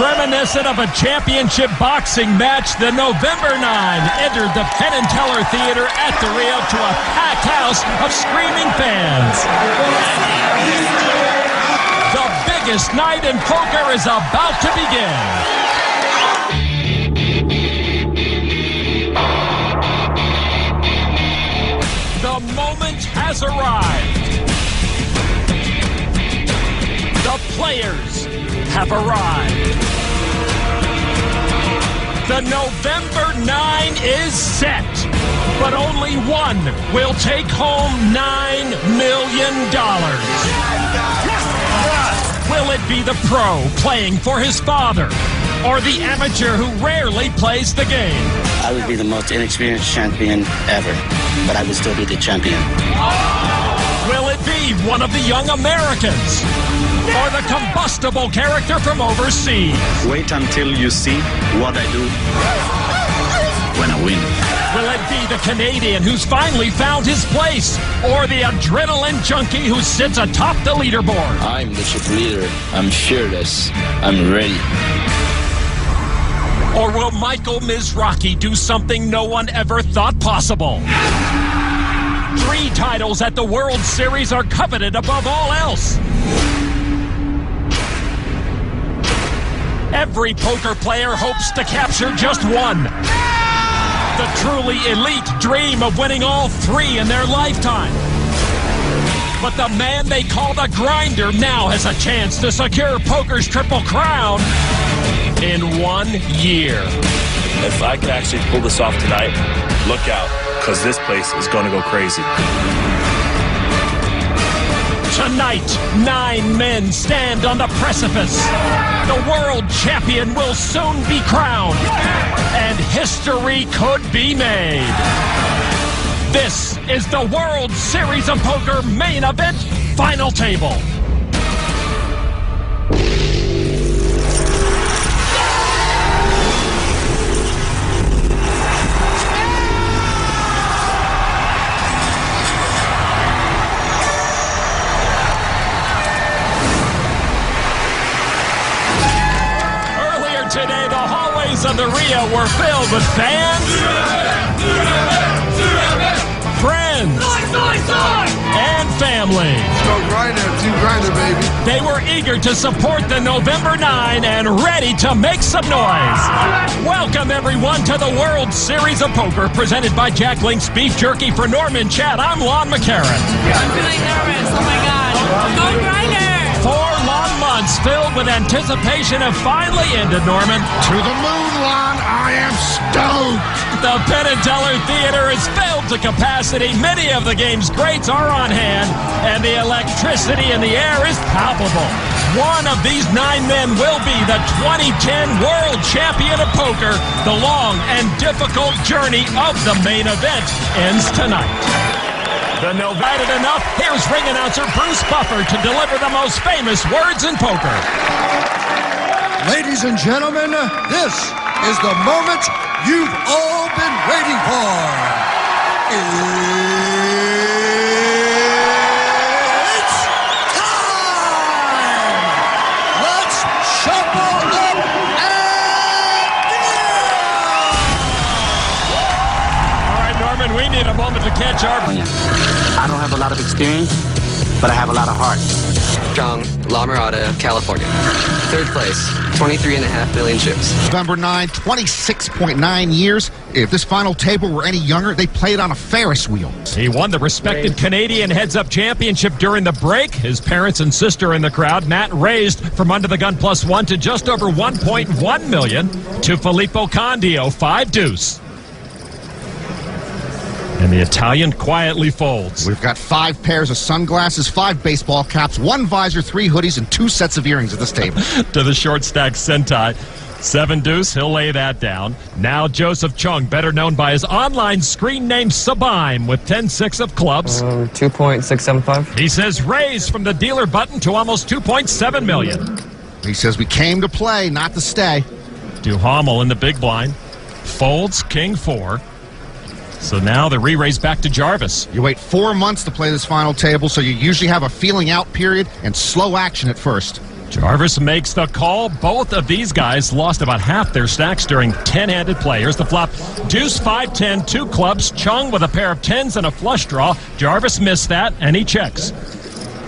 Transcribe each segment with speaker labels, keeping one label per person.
Speaker 1: Reminiscent of a championship boxing match, the November 9 entered the Penn and Teller Theater at the Rio to a packed house of screaming fans. The biggest night in poker is about to begin. The moment has arrived. The players have arrived. The November 9 is set, but only one will take home $9 million. Will it be the pro playing for his father, or the amateur who rarely plays the game?
Speaker 2: I would be the most inexperienced champion ever, but I would still be the champion.
Speaker 1: Will it be one of the young Americans, or the combustible character from overseas?
Speaker 3: Wait until you see what I do when I win.
Speaker 1: Will it be the Canadian who's finally found his place, or the adrenaline junkie who sits atop the leaderboard?
Speaker 4: I'm the ship leader. I'm fearless. I'm ready.
Speaker 1: Or will Michael Mizrachi do something no one ever thought possible? 3 titles at the World Series are coveted above all else. Every poker player hopes to capture just one. The truly elite dream of winning all 3 in their lifetime. But the man they call the grinder now has a chance to secure poker's Triple Crown in 1 year.
Speaker 5: If I could actually pull this off tonight, look out, because this place is going to go crazy.
Speaker 1: Tonight, 9 men stand on the precipice. The world champion will soon be crowned, and history could be made. This is the World Series of Poker main event final table. Today, the hallways of the Rio were filled with fans, friends, and family.
Speaker 6: Let's go grinder, team grinder, baby.
Speaker 1: They were eager to support the November 9 and ready to make some noise. Welcome, everyone, to the World Series of Poker, presented by Jack Link's Beef Jerky. For Norman Chad, I'm Lon McCarran.
Speaker 7: I'm feeling nervous. Oh, my God. Go grinder.
Speaker 1: 4 long months filled with anticipation have finally ended, Norman.
Speaker 6: To the moon, Lon. I am stoked.
Speaker 1: The Penn and Teller Theater is filled to capacity. Many of the game's greats are on hand, and the electricity in the air is palpable. One of these 9 men will be the 2010 World Champion of Poker. The long and difficult journey of the main event ends tonight. The Novated enough, here's ring announcer Bruce Buffer to deliver the most famous words in poker.
Speaker 6: Ladies and gentlemen, this is the moment you've all been waiting for. It's time! Let's shuffle up and deal!
Speaker 1: All right, Norman, we need a moment to catch our...
Speaker 2: I don't have a lot of experience, but I have a lot of heart.
Speaker 8: Strong, La Mirada, California. 3rd place, 23.5 million chips.
Speaker 9: November 9, 26.9 years. If this final table were any younger, they played on a Ferris wheel.
Speaker 1: He won the respected Canadian heads-up championship during the break. His parents and sister in the crowd. Matt raised from under the gun +1 to just over 1.1 million to Filippo Candio, 5 deuce. And the Italian quietly folds.
Speaker 9: We've got 5 pairs of sunglasses, 5 baseball caps, 1 visor, 3 hoodies, and 2 sets of earrings at this table.
Speaker 1: To the short stack Sentai. 7 deuce, he'll lay that down. Now Joseph Chung, better known by his online screen name Sabime, with 10-6 of clubs.
Speaker 8: 2.675.
Speaker 1: He says raise from the dealer button to almost 2.7 million.
Speaker 9: He says we came to play, not to stay.
Speaker 1: Duhamel in the big blind. Folds, king 4. So now the re-raise back to Jarvis.
Speaker 9: You wait 4 months to play this final table, so you usually have a feeling out period and slow action at first.
Speaker 1: Jarvis makes the call. Both of these guys lost about half their stacks during 10-handed play. Here's the flop. Deuce, 5-10, 2 clubs. Chung with a pair of 10s and a flush draw. Jarvis missed that, and he checks.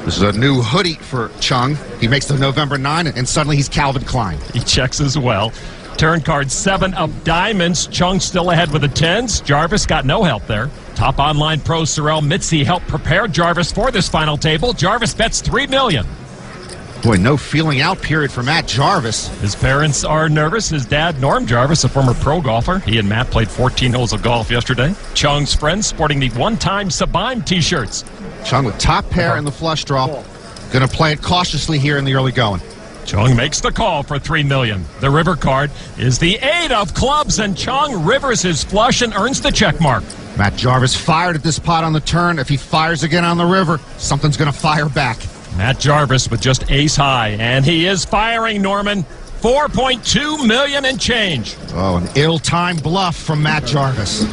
Speaker 9: This is a new hoodie for Chung. He makes the November 9, and suddenly he's Calvin Klein.
Speaker 1: He checks as well. Turn card 7 of diamonds. Chung still ahead with the 10s. Jarvis got no help there. Top online pro Sorel Mitzi helped prepare Jarvis for this final table. Jarvis bets $3 million.
Speaker 9: Boy, no feeling out period for Matt Jarvis.
Speaker 1: His parents are nervous. His dad, Norm Jarvis, a former pro golfer. He and Matt played 14 holes of golf yesterday. Chung's friends sporting the one-time Sublime t-shirts.
Speaker 9: Chung with top pair and the flush draw. Going to play it cautiously here in the early going.
Speaker 1: Chung makes the call for $3 million. The river card is the 8 of clubs, and Chung rivers his flush and earns the check mark.
Speaker 9: Matt Jarvis fired at this pot on the turn. If he fires again on the river, something's going to fire back.
Speaker 1: Matt Jarvis with just ace high, and he is firing, Norman. $4.2 million and change.
Speaker 9: Oh, an ill-timed bluff from Matt Jarvis.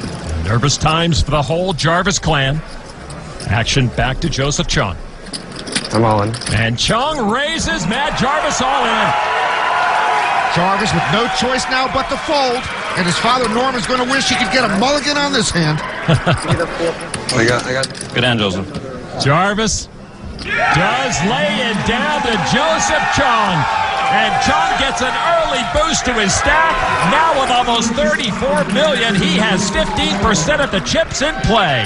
Speaker 1: Nervous times for the whole Jarvis clan. Action back to Joseph Chung.
Speaker 8: I'm all in.
Speaker 1: And Chung raises Matt Jarvis all in.
Speaker 9: Jarvis with no choice now but to fold. And his father, Norman's going to wish he could get a mulligan on this hand.
Speaker 8: I got.
Speaker 4: Good hand, Joseph.
Speaker 1: Jarvis does lay it down to Joseph Chung. And Chung gets an early boost to his stack. Now with almost $34 million, he has 15% of the chips in play.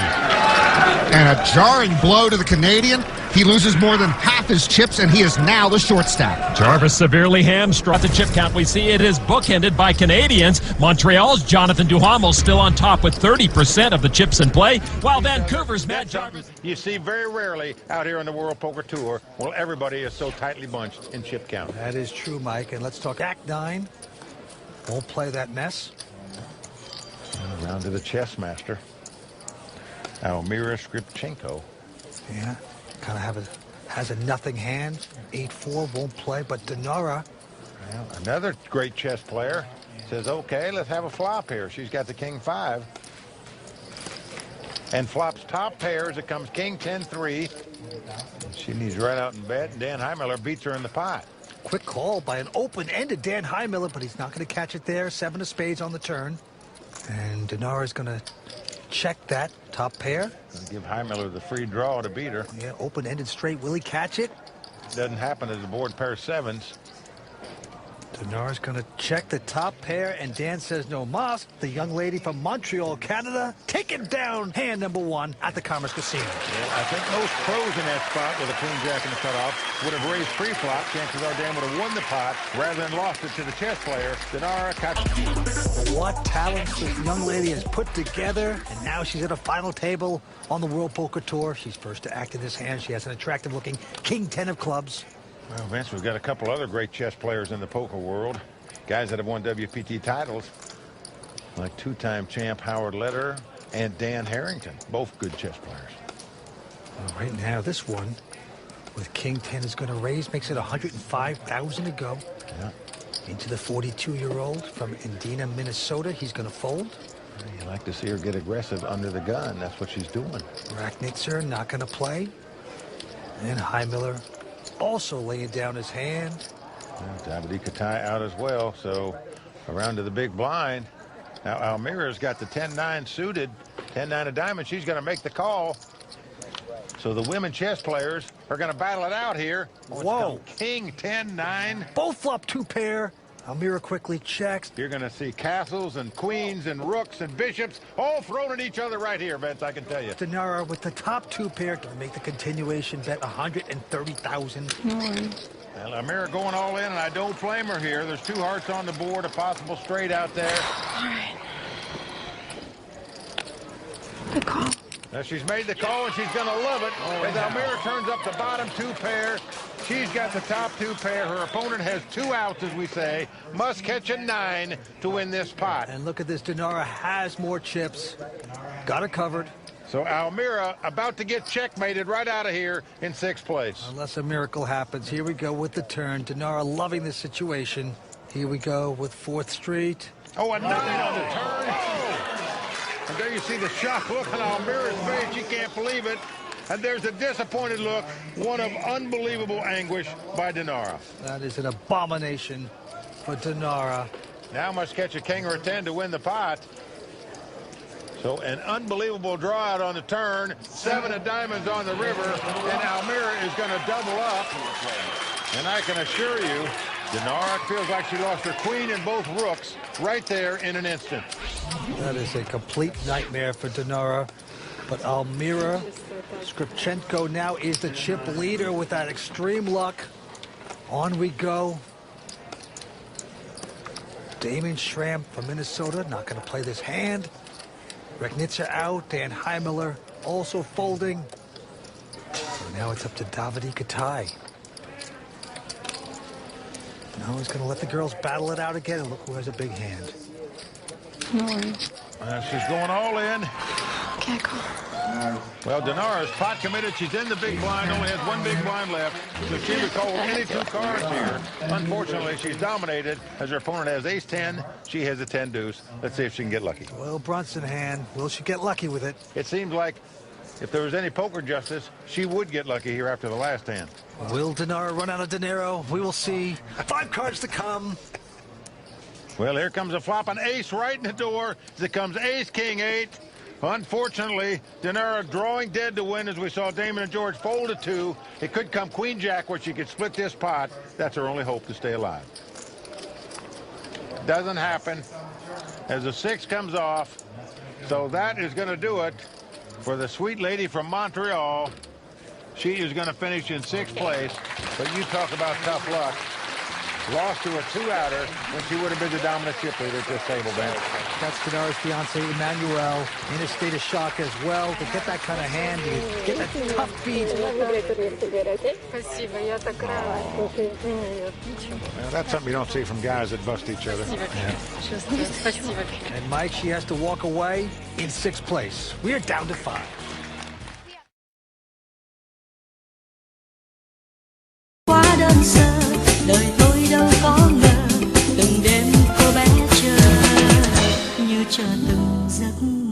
Speaker 9: And a jarring blow to the Canadian. He loses more than half his chips, and he is now the short stack.
Speaker 1: Jarvis severely hamstrung. The chip count we see it is bookended by Canadians. Montreal's Jonathan Duhamel still on top with 30% of the chips in play, while Vancouver's Matt Jarvis.
Speaker 10: You see very rarely out here on the World Poker Tour, well, everybody is so tightly bunched in chip count.
Speaker 6: That is true, Mike. And let's talk Jack 9. Won't play that mess.
Speaker 10: Around to the chess master, Almira Skripchenko.
Speaker 6: Yeah, kind of has a nothing hand. 8-4, won't play, but Dinara.
Speaker 10: Well, another great chess player says, okay, let's have a flop here. She's got the king 5. And flops top pairs. It comes king 10-3. She needs right out in bed. And Dan Heimiller beats her in the pot.
Speaker 6: Quick call by an open-ended Dan Heimiller, but he's not going to catch it there. 7 of spades on the turn. And Dinara's going to check that top pair.
Speaker 10: Gonna give Heimiller the free draw to beat her.
Speaker 6: Yeah, open-ended straight. Will he catch it?
Speaker 10: Doesn't happen as the board pair 7s.
Speaker 6: Dinara's going to check the top pair, and Dan says no mas. The young lady from Montreal, Canada, taking down hand number 1 at the Commerce Casino.
Speaker 10: Yeah, I think most pros in that spot with a queen jack in the cutoff would have raised pre-flop. Chances are Dan would have won the pot rather than lost it to the chess player. Dinara catches.
Speaker 6: What talent this young lady has put together, and now she's at a final table on the World Poker Tour. She's first to act in this hand. She has an attractive-looking king 10 of clubs.
Speaker 10: Well, Vince, we've got a couple other great chess players in the poker world. Guys that have won WPT titles, like 2-time champ Howard Lederer and Dan Harrington. Both good chess players.
Speaker 6: Well, right now, this one with king 10 is going to raise, makes it 105,000 to go.
Speaker 10: Yeah.
Speaker 6: Into the 42-year-old from Indiana, Minnesota. He's going to fold.
Speaker 10: You like to see her get aggressive under the gun. That's what she's doing.
Speaker 6: Racknitzer not going to play. And Heimiller also laying down his hand.
Speaker 10: Davide Katai out as well, so around to the big blind. Now Almira's got the 10-9 suited, 10-9 of diamonds. She's going to make the call. So the women chess players are going to battle it out here.
Speaker 6: Whoa.
Speaker 10: King 10-9.
Speaker 6: Both flop 2 pair. Almira quickly checks.
Speaker 10: You're going to see castles and queens and rooks and bishops all thrown at each other right here, Vince, I can tell you.
Speaker 6: Dinara with the top 2 pair to make the continuation bet 130,000.
Speaker 10: Well, Almira going all in, and I don't blame her here. There's 2 hearts on the board, a possible straight out there.
Speaker 7: All right. Good call.
Speaker 10: Now she's made the call, and she's going to love it. As Almira turns up the bottom 2 pair, she's got the top 2 pair. Her opponent has 2 outs, as we say. Must catch a 9 to win this pot.
Speaker 6: And look at this. Dinara has more chips. Got it covered.
Speaker 10: So Almira about to get checkmated right out of here in 6th place.
Speaker 6: Unless a miracle happens. Here we go with the turn. Dinara loving this situation. Here we go with 4th Street.
Speaker 10: Oh, a 9 on the turn. And there you see the shock look on Almira's face. She can't believe it. And there's a disappointed look, one of unbelievable anguish by Dinara.
Speaker 6: That is an abomination for Dinara.
Speaker 10: Now must catch a king or a 10 to win the pot. So an unbelievable draw out on the turn. 7 of diamonds on the river. And Almira is going to double up. And I can assure you, Dinara feels like she lost her queen and both rooks right there in an instant.
Speaker 6: That is a complete nightmare for Dinara. But Almira Skripchenko now is the chip leader with that extreme luck. On we go. Damon Schramm from Minnesota not going to play this hand. Regnitsa out. Dan Heimler also folding. So now it's up to Davide Katai. Now he's going to let the girls battle it out again. And look who has a big hand.
Speaker 7: No worries.
Speaker 10: She's going all in.
Speaker 7: Can't call.
Speaker 10: Well, Dinara's pot committed. She's in the big blind. Only has one big blind left. So she would call any 2 cards here. Unfortunately, she's dominated as her opponent has ace-10. She has a 10 deuce. Let's see if she can get lucky.
Speaker 6: Well, Brunson hand. Will she get lucky with it?
Speaker 10: It seems like if there was any poker justice, she would get lucky here after the last hand.
Speaker 6: Will Dinara run out of dinero? We will see. 5 cards to come.
Speaker 10: Well, here comes a flop, an ace right in the door. As it comes ace, king, 8. Unfortunately, Dinara drawing dead to win as we saw Damon and George fold a 2. It could come queen jack where she could split this pot. That's her only hope to stay alive. Doesn't happen as the 6 comes off. So that is going to do it for the sweet lady from Montreal. She is going to finish in 6th place. But you talk about tough luck. Lost to a 2-outer when she would have been the dominant chip leader at this table, Ben.
Speaker 6: That's Dinara's fiance, Emmanuel, in a state of shock as well. To get that kind of hand, you get that tough beat.
Speaker 10: Well, that's something you don't see from guys that bust each other.
Speaker 6: And Mike, she has to walk away in 6th place. We are down to 5.
Speaker 11: Đời tôi đâu có ngờ từng đêm cô bé chờ như chờ từng giấc mơ.